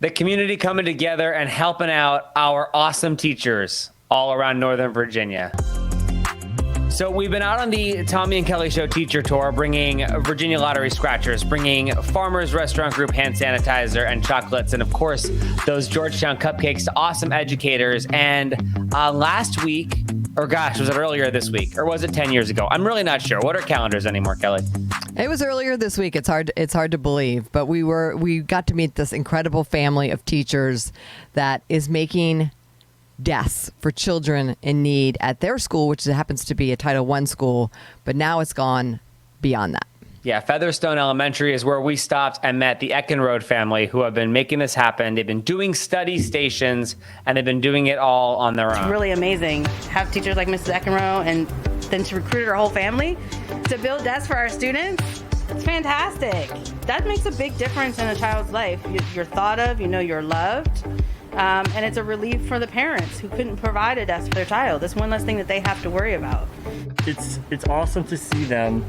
The community coming together and helping out our awesome teachers all around Northern Virginia. So we've been out on the Tommy and Kelly Show teacher tour, bringing Virginia Lottery scratchers, bringing Farmers Restaurant Group hand sanitizer and chocolates, and of course, those Georgetown cupcakes to awesome educators. And last week, or gosh, was it earlier this week? Or was it 10 years ago? I'm really not sure. What are calendars anymore, Kelly? It was earlier this week. It's hard to believe, but we got to meet this incredible family of teachers that is making desks for children in need at their school, which happens to be a Title I school, but now it's gone beyond that. Yeah, Featherstone Elementary is where we stopped and met the Eckenrode family, who have been making this happen. They've been doing study stations, and they've been doing it all on their own. It's really amazing to have teachers like Mrs. Eckenrode and then to recruit her whole family to build desks for our students. It's fantastic. That makes a big difference in a child's life. You're thought of, you're loved. And it's a relief for the parents who couldn't provide a desk for their child. It's one less thing that they have to worry about. It's awesome to see them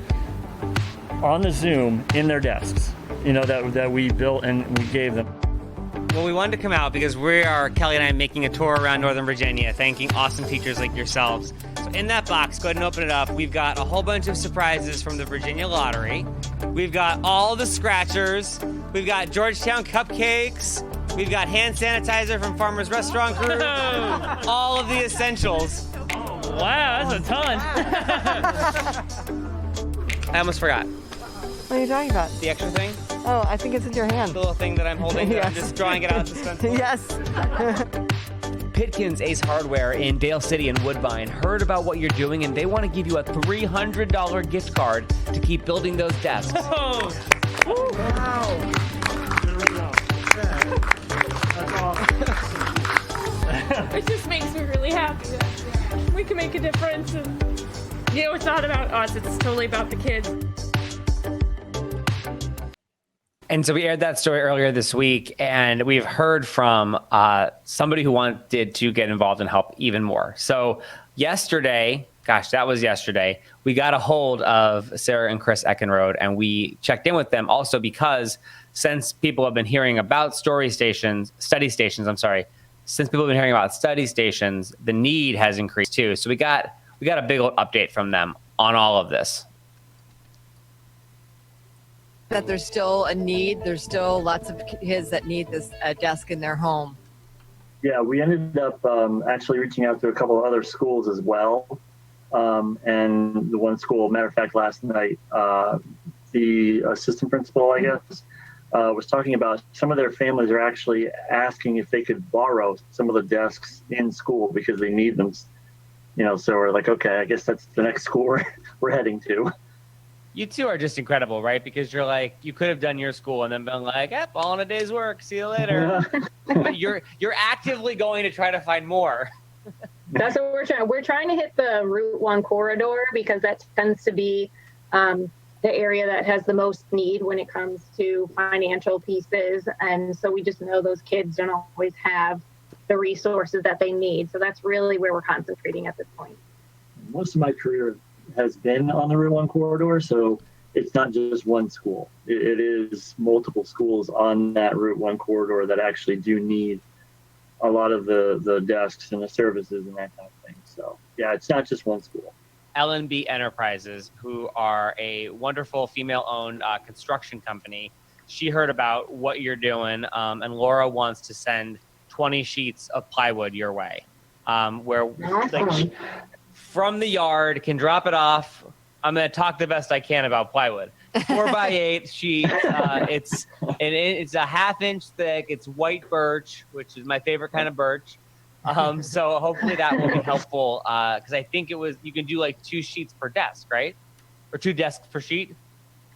on the Zoom in their desks, that we built and we gave them. Well, we wanted to come out because Kelly and I, making a tour around Northern Virginia, thanking awesome teachers like yourselves. So in that box, go ahead and open it up. We've got a whole bunch of surprises from the Virginia Lottery. We've got all the scratchers. We've got Georgetown cupcakes. We've got hand sanitizer from Farmers Restaurant Group. All of the essentials. Oh, wow, that's a ton. I almost forgot. What are you talking about? The extra thing? Oh, I think it's in your hand. The little thing that I'm holding. Yes. I'm just drawing it out suspensefully. Yes. Pitkins Ace Hardware in Dalecity and Woodbine heard about what you're doing, and they want to give you a $300 gift card to keep building those desks. Oh. Wow. That's awesome. It just makes me really happy that we can make a difference. And, it's not about us. It's totally about the kids. And so we aired that story earlier this week, and we've heard from somebody who wanted to get involved and help even more. So yesterday, we got a hold of Sarah and Chris Eckenrode, and we checked in with them also because since people have been hearing about study stations, the need has increased too. So we got a big old update from them on all of this. That there's still a need. There's still lots of kids that need this desk in their home. Yeah, we ended up actually reaching out to a couple of other schools as well. And the one school, matter of fact, last night, the assistant principal, I guess, was talking about some of their families are actually asking if they could borrow some of the desks in school because they need them. So we're like, okay, I guess that's the next school we're heading to. You two are just incredible, right? Because you're like, you could have done your school and then been like, all in a day's work. See you later. But you're actively going to try to find more. That's what we're trying. We're trying to hit the Route 1 corridor because that tends to be the area that has the most need when it comes to financial pieces. And so we just know those kids don't always have the resources that they need. So that's really where we're concentrating at this point. Most of my career has been on the Route 1 corridor, so it's not just one school. It is multiple schools on that Route 1 corridor that actually do need a lot of the desks and the services and that kind of thing. So, yeah, it's not just one school. L&B Enterprises, who are a wonderful female-owned construction company, she heard about what you're doing, and Laura wants to send 20 sheets of plywood your way, where from the yard, can drop it off. I'm going to talk the best I can about plywood. 4x8 sheet. It's a 1/2 inch thick. It's white birch, which is my favorite kind of birch. So hopefully that will be helpful because I think you can do like 2 sheets per desk, right? Or 2 desks per sheet.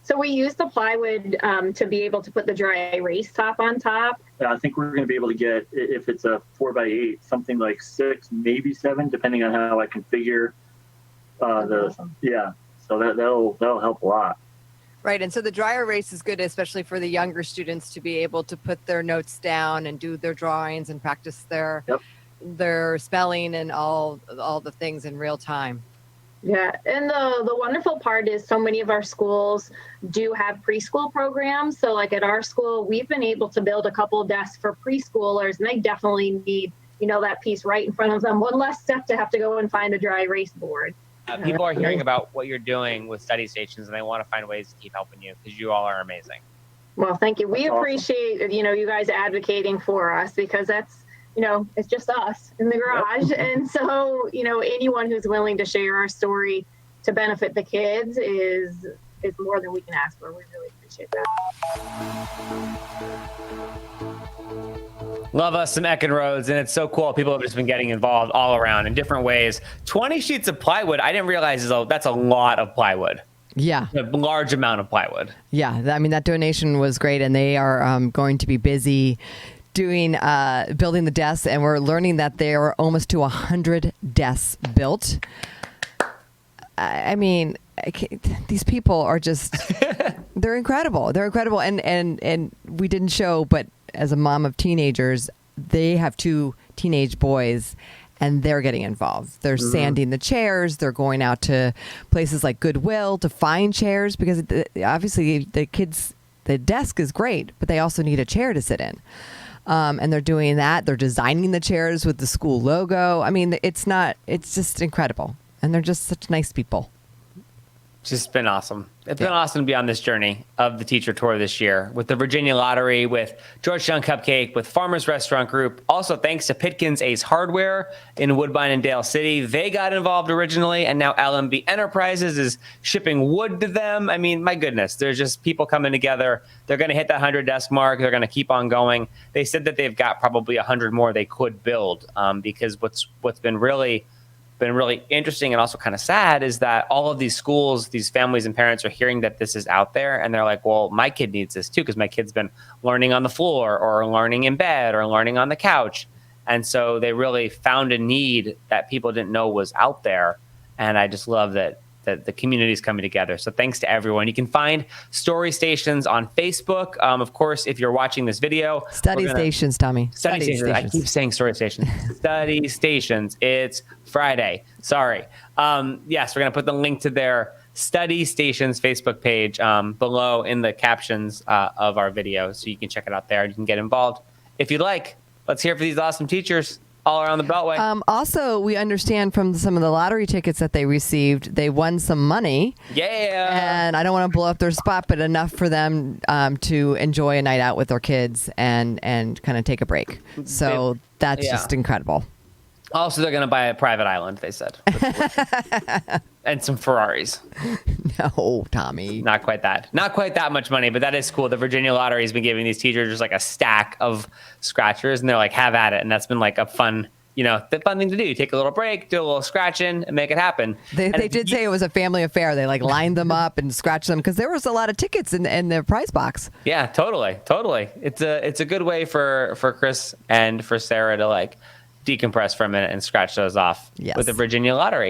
So we use the plywood to be able to put the dry erase top on top. I think we're going to be able to get, if it's a 4x8, something like 6, maybe 7, depending on how I configure Awesome. Yeah. So that'll help a lot. Right, and so the dry erase is good, especially for the younger students to be able to put their notes down and do their drawings and practice their spelling and all the things in real time. Yeah, and the wonderful part is so many of our schools do have preschool programs. So like at our school, we've been able to build a couple of desks for preschoolers, and they definitely need, that piece right in front of them. One less step to have to go and find a dry erase board. People are hearing about what you're doing with study stations, and they want to find ways to keep helping you because you all are amazing. Well, thank you. We That's awesome. appreciate, you guys advocating for us, because that's, it's just us in the garage. And so, anyone who's willing to share our story to benefit the kids is more than we can ask for. We really appreciate that. Love us some Eckenrodes, and it's so cool. People have just been getting involved all around in different ways. 20 sheets of plywood, I didn't realize that's a lot of plywood. Yeah. A large amount of plywood. Yeah. I mean, that donation was great, and they are going to be busy doing building the desks, and we're learning that there are almost to 100 desks built. I mean, these people are just they're incredible. They're incredible. And we didn't show, but as a mom of teenagers, they have 2 teenage boys, and they're getting involved. They're sanding the chairs. They're going out to places like Goodwill to find chairs, because obviously the desk is great, but they also need a chair to sit in. And they're doing that. They're designing the chairs with the school logo. I mean, it's just incredible. And they're just such nice people. It's just been awesome. It's been awesome to be on this journey of the teacher tour this year with the Virginia Lottery, with Georgetown Cupcake, with Farmers Restaurant Group. Also, thanks to Pitkins Ace Hardware in Woodbine and Dalecity. They got involved originally, and now L&B Enterprises is shipping wood to them. I mean, my goodness, there's just people coming together. They're going to hit that 100 desk mark. They're going to keep on going. They said that they've got probably 100 more they could build, because what's been really interesting and also kind of sad is that all of these schools, these families and parents are hearing that this is out there, and they're like, well, my kid needs this too, because my kid's been learning on the floor or learning in bed or learning on the couch. And so they really found a need that people didn't know was out there. And I just love that the community is coming together. So thanks to everyone. You can find Story Stations on Facebook. Of course, if you're watching this video. Study Stations, Tommy. Study Stations. I keep saying Story Stations. Study Stations. It's Friday. Sorry. Yes, we're going to put the link to their Study Stations Facebook page below in the captions of our video. So you can check it out there. You can get involved if you'd like. Let's hear for these awesome teachers all around the Beltway. Also, we understand from some of the lottery tickets that they received, they won some money. Yeah. And I don't want to blow up their spot, but enough for them to enjoy a night out with their kids and kind of take a break. So that's just incredible. Also, they're going to buy a private island, they said. And some Ferraris. No, Tommy. Not quite that much money, but that is cool. The Virginia Lottery has been giving these teachers just like a stack of scratchers, and they're like, have at it. And that's been like a fun, the fun thing to do. You take a little break, do a little scratching, and make it happen. They did say it was a family affair. They like lined them up and scratched them because there was a lot of tickets in their prize box. Yeah, totally. It's a good way for Chris and for Sarah to like decompress for a minute and scratch those off with the Virginia Lottery.